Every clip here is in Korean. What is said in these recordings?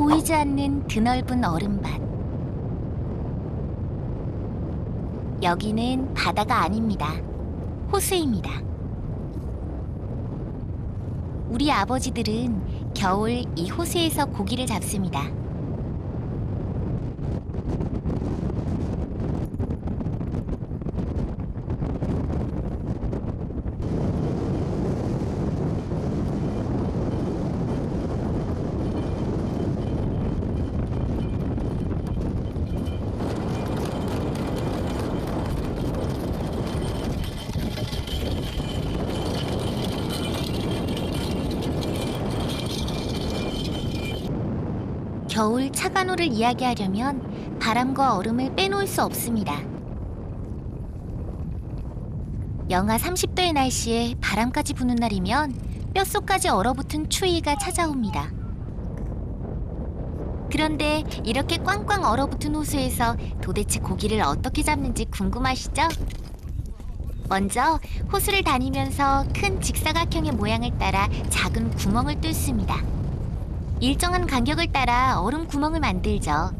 보이지 않는 드넓은 얼음밭. 여기는 바다가 아닙니다. 호수입니다. 우리 아버지들은 겨울 이 호수에서 고기를 잡습니다. 겨울 차간호를 이야기하려면 바람과 얼음을 빼놓을 수 없습니다. 영하 30도의 날씨에 바람까지 부는 날이면 뼛속까지 얼어붙은 추위가 찾아옵니다. 그런데 이렇게 꽝꽝 얼어붙은 호수에서 도대체 고기를 어떻게 잡는지 궁금하시죠? 먼저 호수를 다니면서 큰 직사각형의 모양을 따라 작은 구멍을 뚫습니다. 일정한 간격을 따라 얼음 구멍을 만들죠.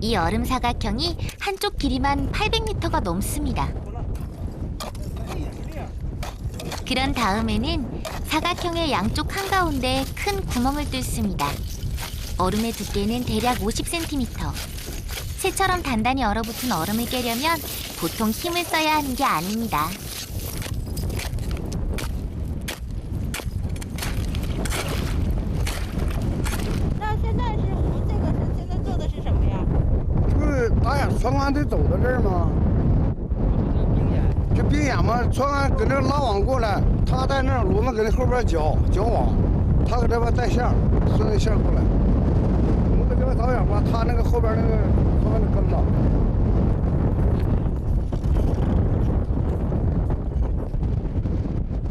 이 얼음 사각형이 한쪽 길이만 800m가 넘습니다. 그런 다음에는 사각형의 양쪽 한가운데 큰 구멍을 뚫습니다. 얼음의 두께는 대략 50cm. 새처럼 단단히 얼어붙은 얼음을 깨려면 보통 힘을 써야 하는 게 아닙니다. 船岸得走到这儿吗？这冰眼嘛，船岸搁那拉网过来，他在那儿，我们搁那后边搅网，他搁这边带线，顺着线过来。我们搁这边导眼吧，他那个后边那个后面的跟子。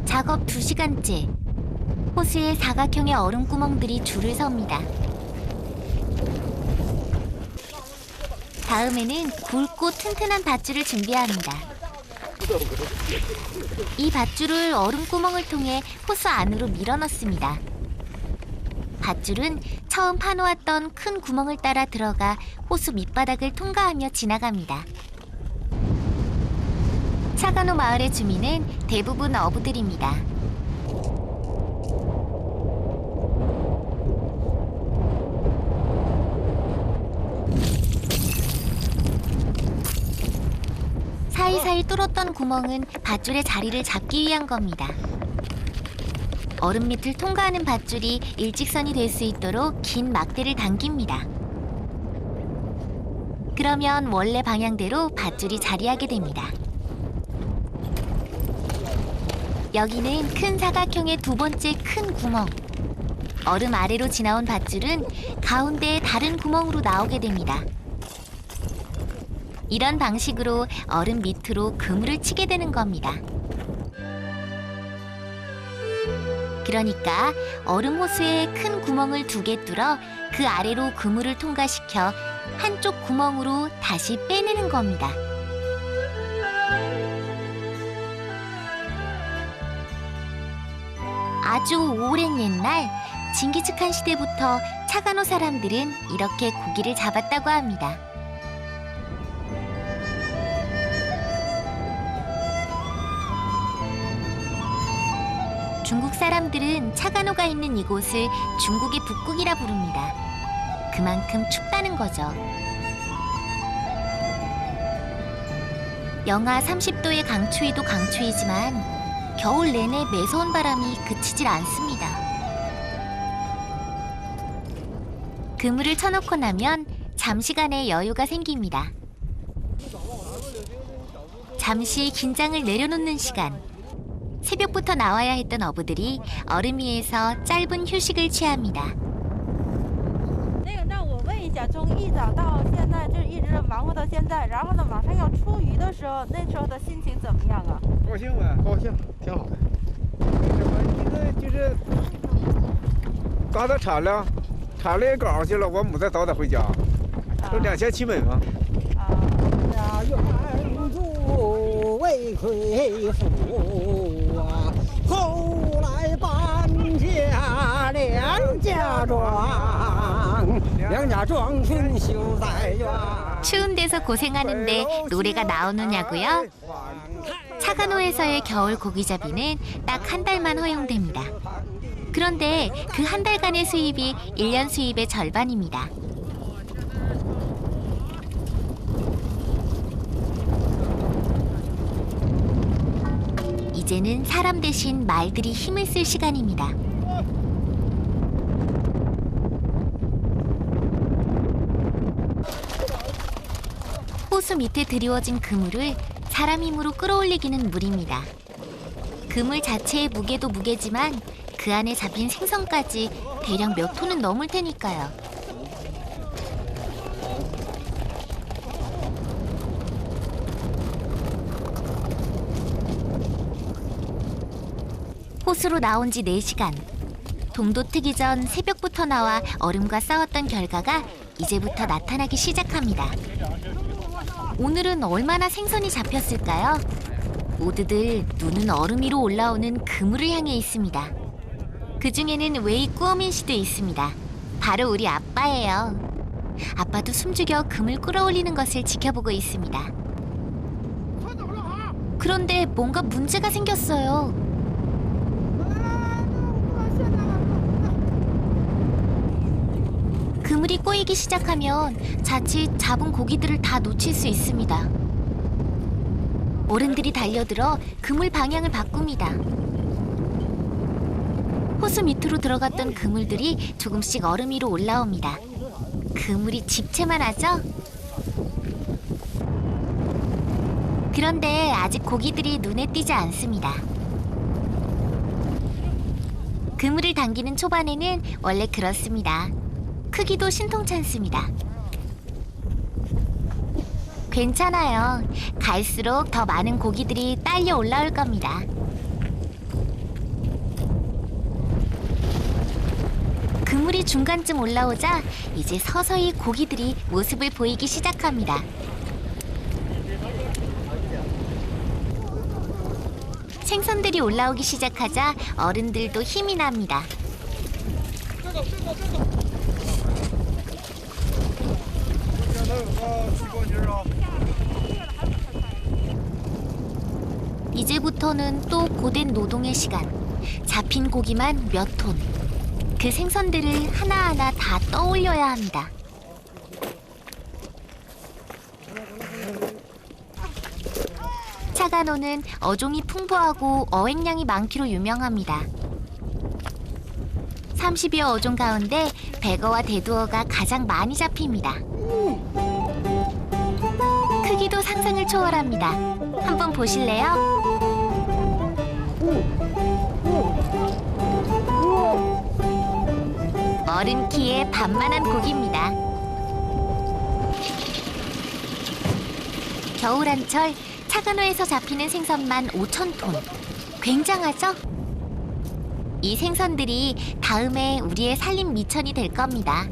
작업 2시간째. 호수에 사각형의 얼음 구멍들이 줄을 섭니다. 다음에는 굵고 튼튼한 밧줄을 준비합니다. 이 밧줄을 얼음 구멍을 통해 호수 안으로 밀어넣습니다. 밧줄은 처음 파놓았던 큰 구멍을 따라 들어가 호수 밑바닥을 통과하며 지나갑니다. 차간호 마을의 주민은 대부분 어부들입니다. 사이사이 뚫었던 구멍은 밧줄의 자리를 잡기 위한 겁니다. 얼음 밑을 통과하는 밧줄이 일직선이 될 수 있도록 긴 막대를 당깁니다. 그러면 원래 방향대로 밧줄이 자리하게 됩니다. 여기는 큰 사각형의 두 번째 큰 구멍. 얼음 아래로 지나온 밧줄은 가운데의 다른 구멍으로 나오게 됩니다. 이런 방식으로 얼음 밑으로 그물을 치게 되는 겁니다. 그러니까 얼음 호수에 큰 구멍을 2개 뚫어 그 아래로 그물을 통과시켜 한쪽 구멍으로 다시 빼내는 겁니다. 아주 오랜 옛날 징기스칸 시대부터 차간호 사람들은 이렇게 고기를 잡았다고 합니다. 중국 사람들은 차간호가 있는 이곳을 중국의 북극이라 부릅니다. 그만큼 춥다는 거죠. 영하 30도의 강추위도 강추위지만 겨울 내내 매서운 바람이 그치질 않습니다. 그물을 쳐놓고 나면 잠시간의 여유가 생깁니다. 잠시 긴장을 내려놓는 시간. 새벽부터 나와야 했던 어부들이 얼음 위에서 짧은 휴식을 취합니다. 那我问一下，从一早到现在就一直忙活到现在，然后呢，马上要出鱼的时候，那时候的心情怎么样啊？高兴呗，高兴，挺好的。什么？一个就是刚才产了1稿去了，我母再早点回家，都2700嘛。家园主为魁父啊，后来搬家两家庄。两家庄村修在园。 추운 데서 고생하는데 노래가 나오느냐고요? 차가노에서의 겨울 고기잡이는 딱 한 달만 허용됩니다. 그런데 그 한 달간의 수입이 1년 수입의 절반입니다. 이제는 사람 대신 말들이 힘을 쓸 시간입니다. 호수 밑에 드리워진 그물을 사람 힘으로 끌어올리기는 무리입니다. 그물 자체의 무게도 무게지만 그 안에 잡힌 생선까지 대략 몇 톤은 넘을 테니까요. 호수로 나온 지 4시간. 동도 트기 전 새벽부터 나와 얼음과 싸웠던 결과가 이제부터 나타나기 시작합니다. 오늘은 얼마나 생선이 잡혔을까요? 모두들 눈은 얼음 위로 올라오는 그물을 향해 있습니다. 그 중에는 웨이 꾸어민 씨도 있습니다. 바로 우리 아빠예요. 아빠도 숨죽여 그물 끌어올리는 것을 지켜보고 있습니다. 그런데 뭔가 문제가 생겼어요. 그물이 꼬이기 시작하면 자칫 잡은 고기들을 다 놓칠 수 있습니다. 어른들이 달려들어 그물 방향을 바꿉니다. 호수 밑으로 들어갔던 그물들이 조금씩 얼음 위로 올라옵니다. 그물이 집채만 하죠? 그런데 아직 고기들이 눈에 띄지 않습니다. 그물을 당기는 초반에는 원래 그렇습니다. 크기도 신통찮습니다. 괜찮아요. 갈수록 더 많은 고기들이 딸려 올라올 겁니다. 그물이 중간쯤 올라오자 이제 서서히 고기들이 모습을 보이기 시작합니다. 생선들이 올라오기 시작하자 어른들도 힘이 납니다. 이제부터는 또 고된 노동의 시간. 잡힌 고기만 몇 톤. 그 생선들을 하나하나 다 떠올려야 합니다. 차가노는 어종이 풍부하고 어획량이 많기로 유명합니다. 30여 어종 가운데 백어와 대두어가 가장 많이 잡힙니다. 크기도 상상을 초월합니다. 한번 보실래요? 어른 키에 반만한 고기입니다. 겨울 한철 차가노에서 잡히는 생선만 5,000톤. 굉장하죠? 이 생선들이 다음에 우리의 살림 미천이 될 겁니다.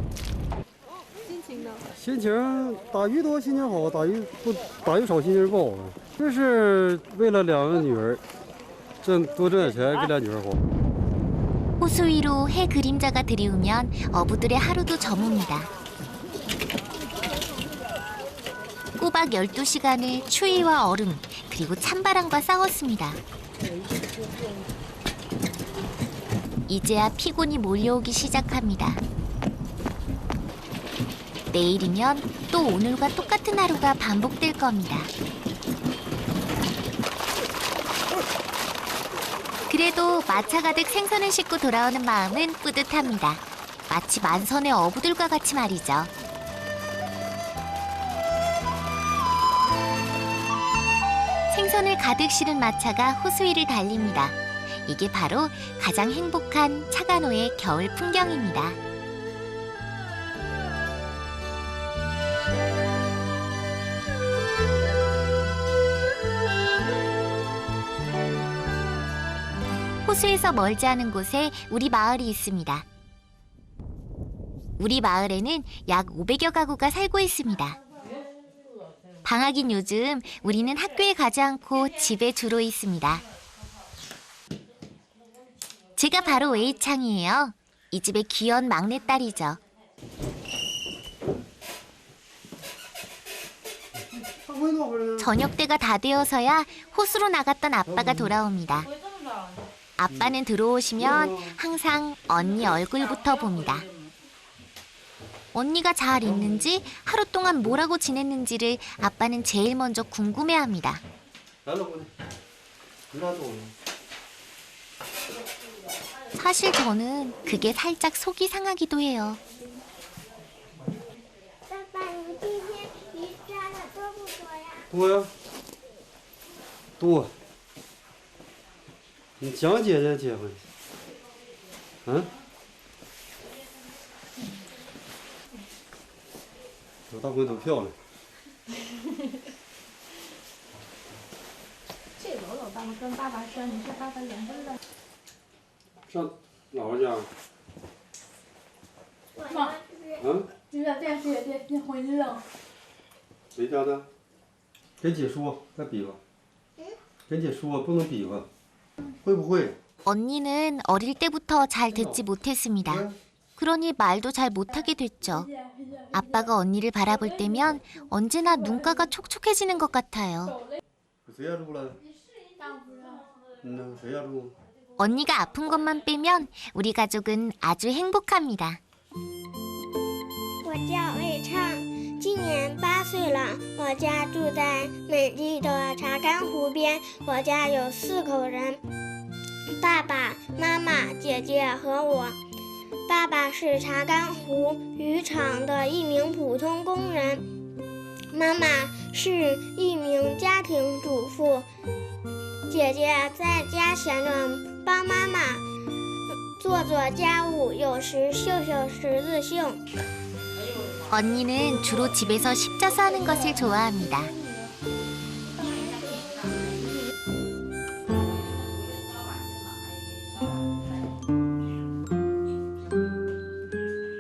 心情打鱼多心情好，打鱼不打鱼少心情不好。这是为了两个女儿，多挣点钱给俩女儿花。 호수 위로 해 그림자가 들이우면 어부들의 하루도 저뭅니다. 꼬박 12시간을 추위와 얼음 그리고 찬바람과 싸웠습니다. 이제야 피곤이 몰려오기 시작합니다. 내일이면 또 오늘과 똑같은 하루가 반복될 겁니다. 그래도 마차 가득 생선을 싣고 돌아오는 마음은 뿌듯합니다. 마치 만선의 어부들과 같이 말이죠. 생선을 가득 실은 마차가 호수 위를 달립니다. 이게 바로 가장 행복한 차가노의 겨울 풍경입니다. 호수에서 멀지 않은 곳에 우리 마을이 있습니다. 우리 마을에는 약 500여 가구가 살고 있습니다. 방학인 요즘 우리는 학교에 가지 않고 집에 주로 있습니다. 제가 바로 웨이창이에요. 이 집의 귀여운 막내딸이죠. 저녁 때가 다 되어서야 호수로 나갔던 아빠가 돌아옵니다. 아빠는 들어오시면 항상 언니 얼굴부터 봅니다. 언니가 잘 있는지 하루 동안 뭐라고 지냈는지를 아빠는 제일 먼저 궁금해합니다. 사실 저는 그게 살짝 속이 상하기도 해요. 爸爸，你今天鱼抓的多不多呀？ 多呀，多。你讲姐姐结婚，嗯？我大闺都漂亮。这楼老大跟爸爸说你是他的两个人。上姥姥家？我要是嗯？这个电视也电回去了。 谁家的？跟姐说，再比划。跟姐说，不能比划。会不会？ 언니는 어릴 때부터 잘 듣지 못했습니다. 그러니 말도 잘 못하게 됐죠. 아빠가 언니를 바라볼 때면 언제나 눈가가 촉촉해지는 것 같아요. 谁家住了？谁家住？ 언니가 아픈 것만 빼면 우리 가족은 아주 행복합니다. 我叫魏畅，今年8岁了。我家住在美丽的查干湖边。我家有4口人，爸爸妈妈、姐姐和我。爸爸是查干湖渔场的一名普通工人，妈妈是一名家庭主妇，姐姐在家闲着帮妈妈做家务，有时绣十字绣。 언니는 주로 집에서 십자수 하는 것을 좋아합니다.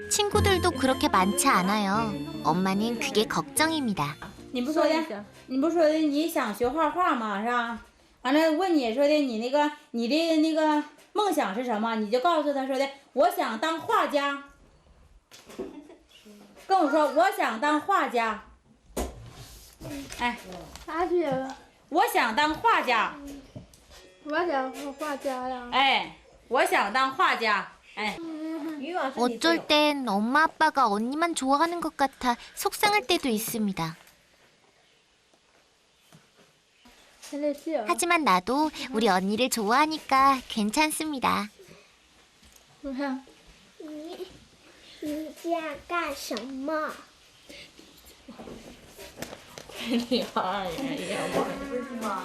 친구들도 그렇게 많지 않아요. 엄마는 그게 걱정입니다. 你不说的你想学画画吗？是吧？完了问你说的你的那个梦想是什么？你就告诉他说的我想当画家。跟我说我想当画家。哎，啥去了？我想当画家。我想当画家呀。哎，我想当画家。哎。 어쩔 땐 엄마 아빠가 언니만 좋아하는 것 같아 속상할 때도 있습니다. 하지만 나도 우리 언니를 좋아하니까 괜찮습니다. 你家干什么？你二爷呀，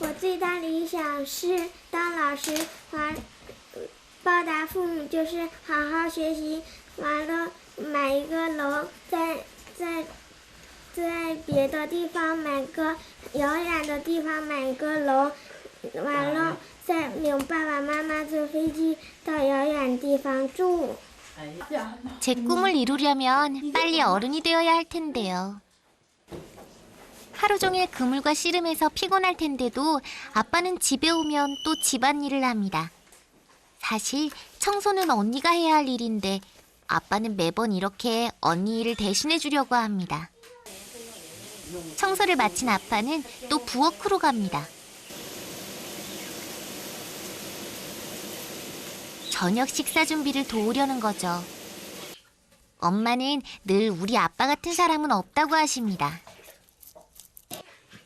我最大理想是当老师，报答父母就是好好学习，完了买一个楼，在别的地方买个遥远的地方买一个楼，完了再领爸爸妈妈坐飞机到遥远地方住。 제 꿈을 이루려면 빨리 어른이 되어야 할 텐데요. 하루 종일 그물과 씨름해서 피곤할 텐데도 아빠는 집에 오면 또 집안일을 합니다. 사실 청소는 언니가 해야 할 일인데 아빠는 매번 이렇게 언니 일을 대신해 주려고 합니다. 청소를 마친 아빠는 또 부엌으로 갑니다. 저녁 식사 준비를 도우려는 거죠. 엄마는 늘 우리 아빠 같은 사람은 없다고 하십니다.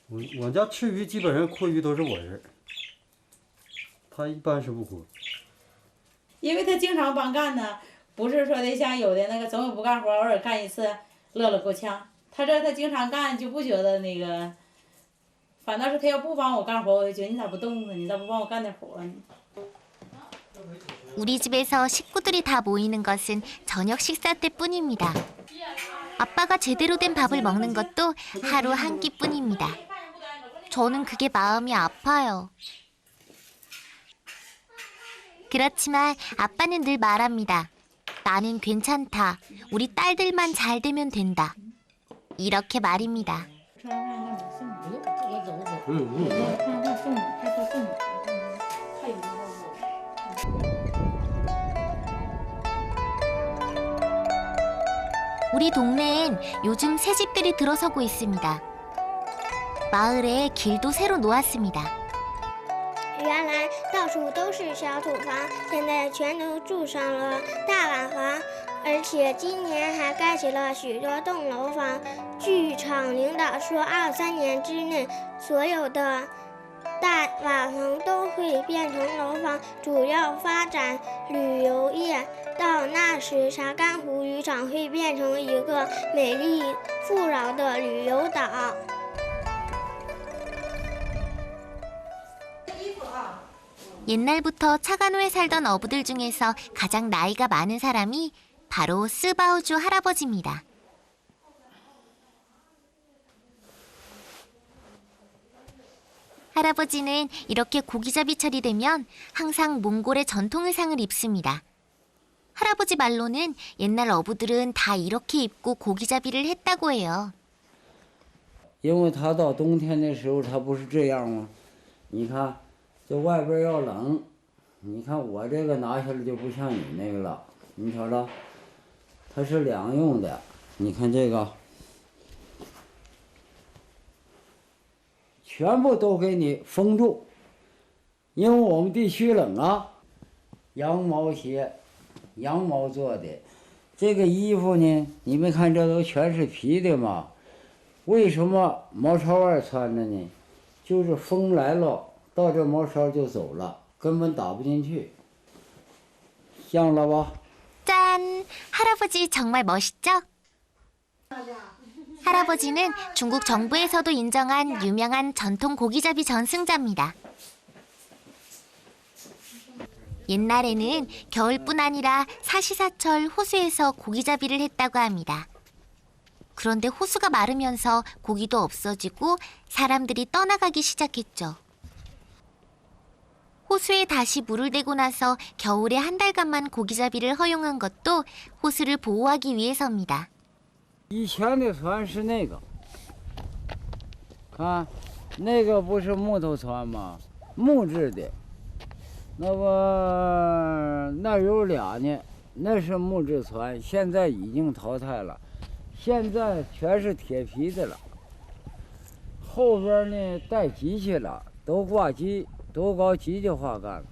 我家吃鱼基本上阔鱼都是我人，他一般是不阔。 因为他经常帮干呢，不是说的像有的那个总有不干活，偶尔干一次，乐了够呛。他经常干就不觉得那个，反倒是他要不帮我干活，我就觉得你咋不动呢？你咋不帮我干点活呢？ 우리 집에서 식구들이 다 모이는 것은 저녁 식사 때뿐입니다. 아빠가 제대로 된 밥을 먹는 것도 하루 한 끼뿐입니다. 저는 그게 마음이 아파요. 그렇지만 아빠는 늘 말합니다. 나는 괜찮다. 우리 딸들만 잘 되면 된다. 이렇게 말입니다. 우리 동네엔 요즘 새 집들이 들어서고 있습니다. 마을에 길도 새로 놓았습니다. 原来到处都是小土房，现在全都住上了大瓦房，而且今年还盖起了许多栋楼房。据厂领导说，2-3年之内，所有的大瓦房都会变成楼房，主要发展旅游业。到那时，查干湖渔场会变成一个美丽富饶的旅游岛。 옛날부터 차간호에 살던 어부들 중에서 가장 나이가 많은 사람이 바로 스바우주 할아버지입니다. 할아버지는 이렇게 고기잡이철이 되면 항상 몽골의 전통 의상을 입습니다. 할아버지 말로는 옛날 어부들은 다 이렇게 입고 고기잡이를 했다고 해요. 因为他到冬天的时候，他不是这样吗？你看。 这外边要冷，你看我这个拿下来就不像你那个了，你瞅瞅，它是两用的。你看这个，全部都给你封住，因为我们地区冷啊。羊毛鞋，羊毛做的，这个衣服呢，你们看这都全是皮的嘛，为什么毛朝外穿着呢？就是风来了。 到这毛梢就走了，根本打不进去。像了吧？ 짠! 할아버지 정말 멋있죠? 할아버지는 중국 정부에서도 인정한 유명한 전통 고기잡이 전승자입니다. 옛날에는 겨울뿐 아니라 사시사철 호수에서 고기잡이를 했다고 합니다. 그런데 호수가 마르면서 고기도 없어지고 사람들이 떠나가기 시작했죠. 호수에 다시 물을 대고 나서 겨울에 한 달간만 고기잡이를 허용한 것도 호수를 보호하기 위해서입니다. 以前的船是那个，看，那个不是木头船吗？木质的，那么那有俩呢，那是木质船，现在已经淘汰了，现在全是铁皮的了。后边呢带机器了，都挂机。 도가 기계화가.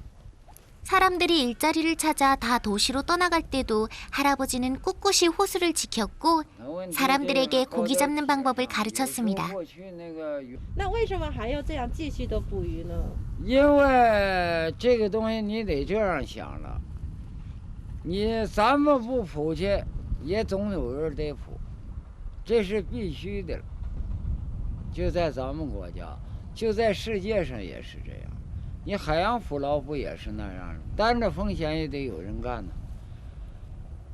사람들이 일자리를 찾아 다 도시로 떠나갈 때도 할아버지는 꿋꿋이 호수를 지켰고 사람들에게 고기 잡는 방법을 가르쳤습니다. 那为什么还要这样继续的捕鱼呢？因为这个东西你得这样想了，咱们不捕去，也总有人得捕，这是必须的。就在咱们国家，就在世界上也是这样。 你海洋捕捞不也是那样的？担着风险也得有人干呢。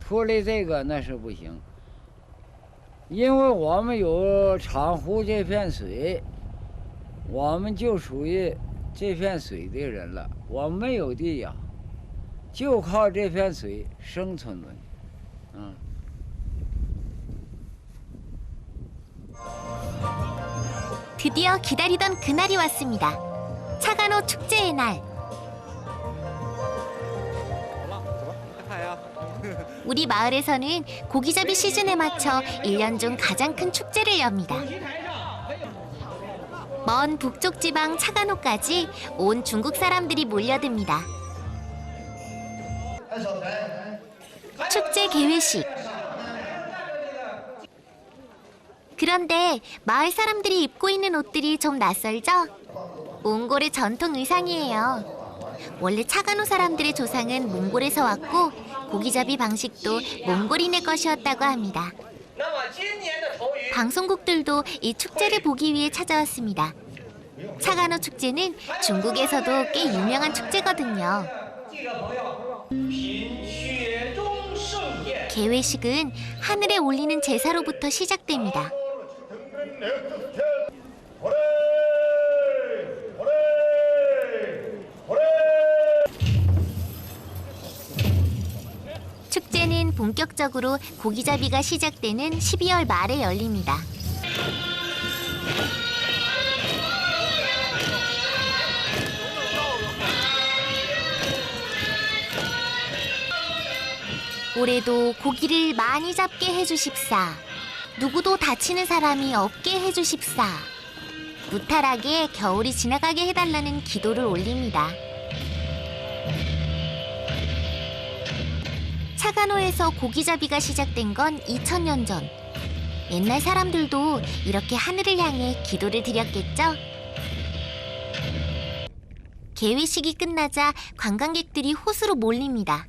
脱离这个那是不行，因为我们有长湖这片水，我们就属于这片水的人了。我们没有地呀，就靠这片水生存了。드디어 기다리던 그날이 왔습니다. 차간호 축제의 날. 우리 마을에서는 고기잡이 시즌에 맞춰 1년 중 가장 큰 축제를 엽니다. 먼 북쪽 지방 차간호까지 온 중국 사람들이 몰려듭니다. 축제 개회식. 그런데 마을 사람들이 입고 있는 옷들이 좀 낯설죠? 몽골의 전통 의상이에요. 원래 차간호 사람들의 조상은 몽골에서 왔고 고기잡이 방식도 몽골인의 것이었다고 합니다. 방송국들도 이 축제를 보기 위해 찾아왔습니다. 차간호 축제는 중국에서도 꽤 유명한 축제거든요. 개회식은 하늘에 올리는 제사로부터 시작됩니다. 축제는 본격적으로 고기잡이가 시작되는 12월 말에 열립니다. 올해도 고기를 많이 잡게 해주십사. 누구도 다치는 사람이 없게 해주십사. 무탈하게 겨울이 지나가게 해달라는 기도를 올립니다. 차간호에서 고기잡이가 시작된 건 2000년 전. 옛날 사람들도 이렇게 하늘을 향해 기도를 드렸겠죠? 개회식이 끝나자 관광객들이 호수로 몰립니다.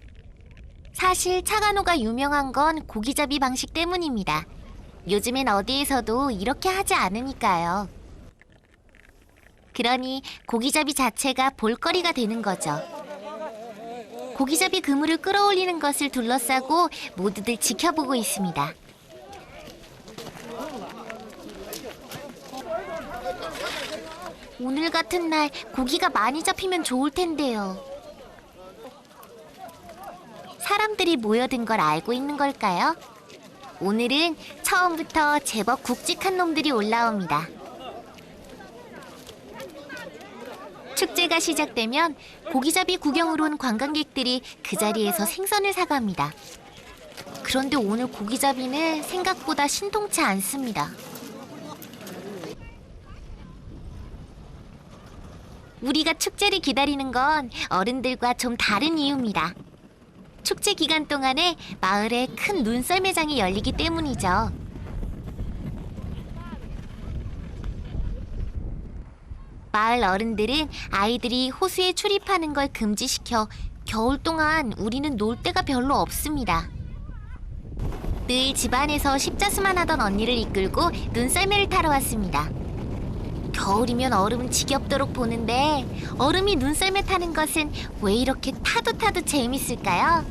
사실 차간호가 유명한 건 고기잡이 방식 때문입니다. 요즘엔 어디에서도 이렇게 하지 않으니까요. 그러니 고기잡이 자체가 볼거리가 되는 거죠. 고기잡이 그물을 끌어올리는 것을 둘러싸고 모두들 지켜보고 있습니다. 오늘 같은 날 고기가 많이 잡히면 좋을 텐데요. 사람들이 모여든 걸 알고 있는 걸까요? 오늘은 처음부터 제법 굵직한 놈들이 올라옵니다. 축제가 시작되면 고기잡이 구경으로 온 관광객들이 그 자리에서 생선을 사갑니다. 그런데 오늘 고기잡이는 생각보다 신통치 않습니다. 우리가 축제를 기다리는 건 어른들과 좀 다른 이유입니다. 축제 기간 동안에 마을에 큰 눈썰 매장이 열리기 때문이죠. 마을 어른들은 아이들이 호수에 출입하는 걸 금지시켜 겨울 동안 우리는 놀 데가 별로 없습니다. 늘 집안에서 십자수만 하던 언니를 이끌고 눈썰매를 타러 왔습니다. 겨울이면 얼음은 지겹도록 보는데 얼음이 눈썰매 타는 것은 왜 이렇게 타도 재밌을까요?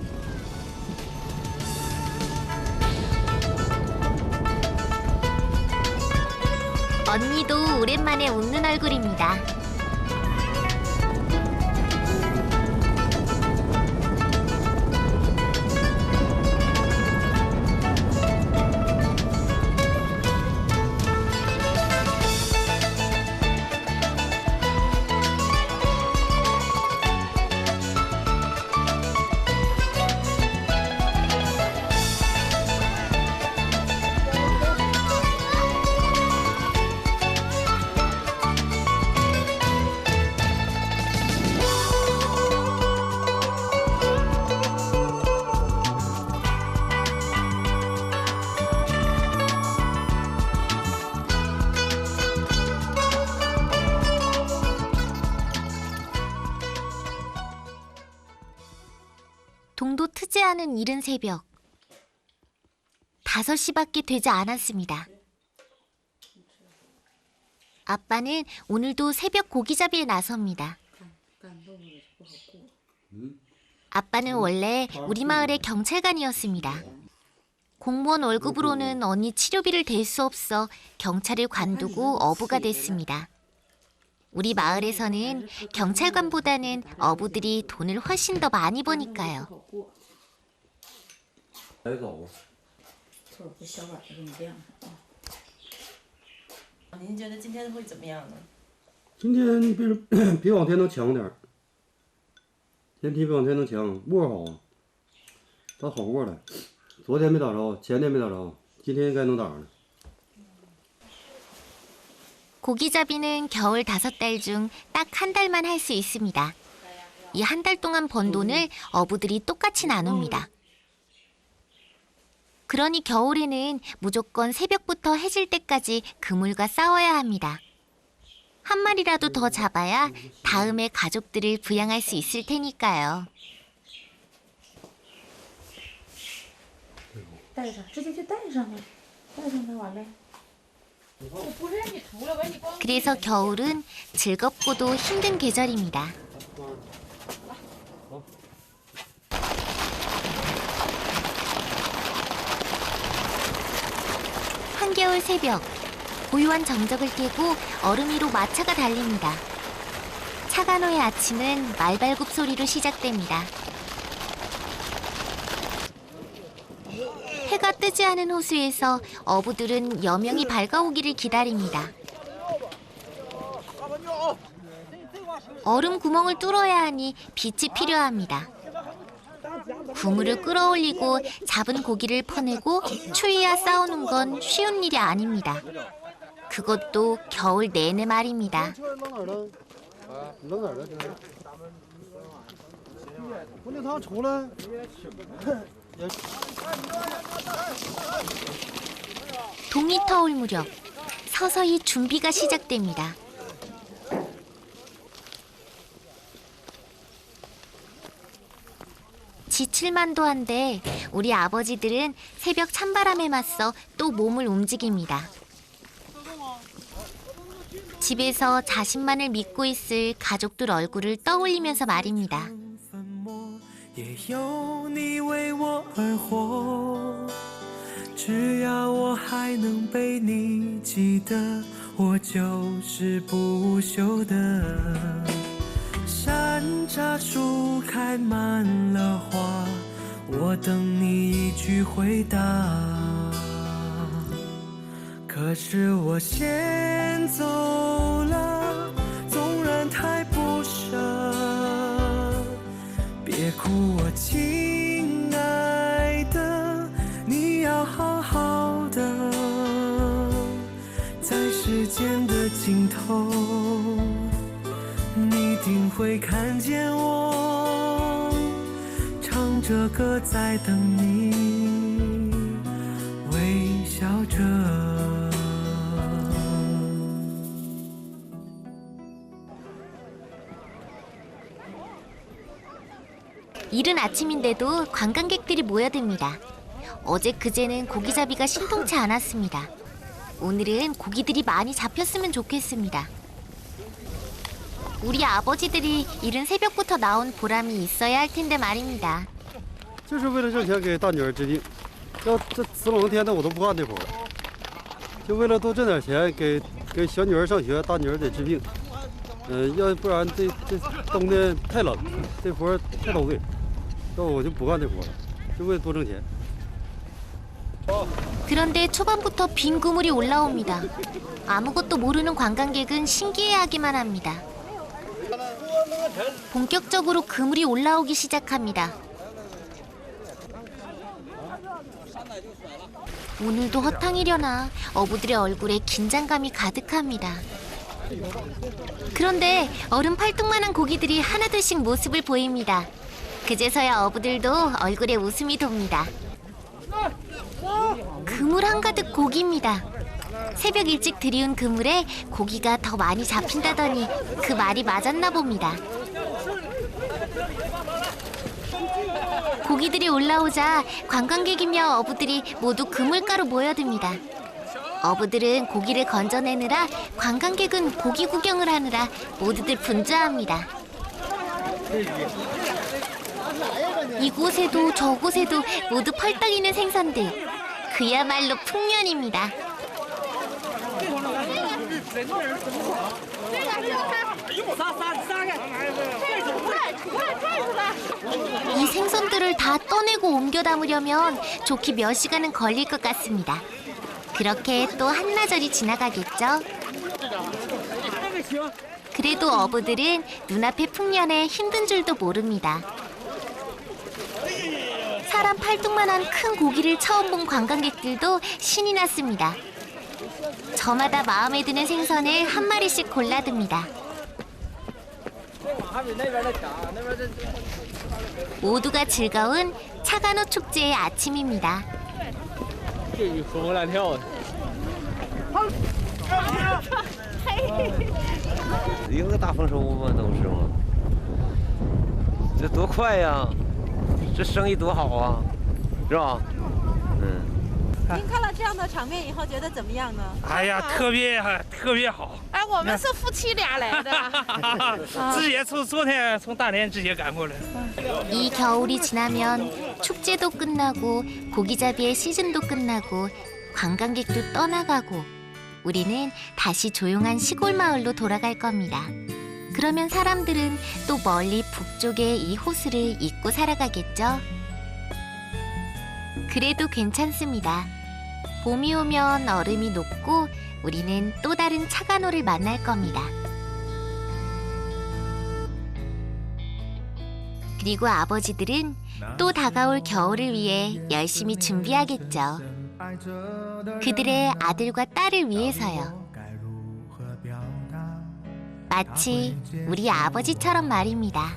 언니도 오랜만에 웃는 얼굴입니다. 동도 트지 않은 이른 새벽 5시밖에 되지 않았습니다. 아빠는 오늘도 새벽 고기잡이에 나섭니다. 아빠는 원래 우리 마을의 경찰관이었습니다. 공무원 월급으로는 언니 치료비를 댈 수 없어 경찰을 관두고 어부가 됐습니다. 우리 마을에서는 경찰관보다는 어부들이 돈을 훨씬 더 많이 버니까요. 来走。这小碗给你晾上啊。您觉得今天会怎么样呢？今天比往天能强点儿，天气比往天能强，窝好，找好窝来。昨天没打着，前天没打着，今天应该能打着。 고기잡이는 겨울 5달 중 딱 한 달만 할 수 있습니다. 이 한 달 동안 번 돈을 어부들이 똑같이 나눕니다. 그러니 겨울에는 무조건 새벽부터 해질 때까지 그물과 싸워야 합니다. 한 마리라도 더 잡아야 다음에 가족들을 부양할 수 있을 테니까요. 带上，直接就带上呗，带上它完呗。 그래서 겨울은 즐겁고도 힘든 계절입니다. 한겨울 새벽, 고요한 정적을 깨고 얼음 위로 마차가 달립니다. 차간호의 아침은 말발굽 소리로 시작됩니다. 해가 뜨지 않은 호수에서 어부들은 여명이 밝아오기를 기다립니다. 얼음 구멍을 뚫어야 하니 빛이 필요합니다. 구물을 끌어올리고 잡은 고기를 퍼내고 추위와 싸우는 건 쉬운 일이 아닙니다. 그것도 겨울 내내 말입니다. 동이 터올 무렵 서서히 준비가 시작됩니다. 지칠만도 한데 우리 아버지들은 새벽 찬바람에 맞서 또 몸을 움직입니다. 집에서 자신만을 믿고 있을 가족들 얼굴을 떠올리면서 말입니다. 也有你为我而活，只要我还能被你记得，我就是不朽的。山楂树开满了花，我等你一句回答。可是我先走了，纵然太不舍。 别哭，我亲爱的，你要好好的，在时间的尽头，你一定会看见我，唱着歌在等你，微笑着。 이른 아침인데도 관광객들이 모여듭니다. 어제 그제는 고기잡이가 신통치 않았습니다. 오늘은 고기들이 많이 잡혔으면 좋겠습니다. 우리 아버지들이 이른 새벽부터 나온 보람이 있어야 할 텐데 말입니다. 就是为了挣钱给大女儿治病，要这死冷的天的我都不干这活，就为了多挣点钱给小女儿上学，大女儿得治病。要不然这冬天太冷，这活太劳累。 那我就不干这活了，就为了多挣钱。 그런데 초반부터 빈 그물이 올라옵니다. 아무것도 모르는 관광객은 신기해하기만 합니다. 본격적으로 그물이 올라오기 시작합니다. 오늘도 허탕이려나 어부들의 얼굴에 긴장감이 가득합니다. 그런데 어른 팔뚝만한 고기들이 하나둘씩 모습을 보입니다. 그제서야 어부들도 얼굴에 웃음이 돕니다. 그물 한가득 고기입니다. 새벽 일찍 들이운 그물에 고기가 더 많이 잡힌다더니 그 말이 맞았나 봅니다. 고기들이 올라오자 관광객이며 어부들이 모두 그물가로 모여듭니다. 어부들은 고기를 건져내느라 관광객은 고기 구경을 하느라 모두들 분주합니다. 이곳에도 저곳에도 모두 펄떡이는 생선들. 그야말로 풍년입니다. 이 생선들을 다 떠내고 옮겨 담으려면 좋게 몇 시간은 걸릴 것 같습니다. 그렇게 또 한나절이 지나가겠죠? 그래도 어부들은 눈앞의 풍년에 힘든 줄도 모릅니다. 사람 팔뚝만한 큰 고기를 처음 본 관광객들도 신이 났습니다. 저마다 마음에 드는 생선을 한 마리씩 골라듭니다. 모두가 즐거운 차간호 축제의 아침입니다. 一个大丰收嘛，都是嘛，这多快呀！这生意多好啊，是吧？嗯。您看了这样的场面以后，觉得怎么样呢？哎呀，特别好。哎，我们是夫妻俩来的。直接昨天从大连直接赶过来。 이 겨울이 지나면 축제도 끝나고 고기잡이의 시즌도 끝나고 관광객도 떠나가고 우리는 다시 조용한 시골 마을로 돌아갈 겁니다. 그러면 사람들은 또 멀리 북쪽의 이 호수를 잊고 살아가겠죠? 그래도 괜찮습니다. 봄이 오면 얼음이 녹고 우리는 또 다른 차간호를 만날 겁니다. 그리고 아버지들은 또 다가올 겨울을 위해 열심히 준비하겠죠. 그들의 아들과 딸을 위해서요. 마치 우리 아버지처럼 말입니다.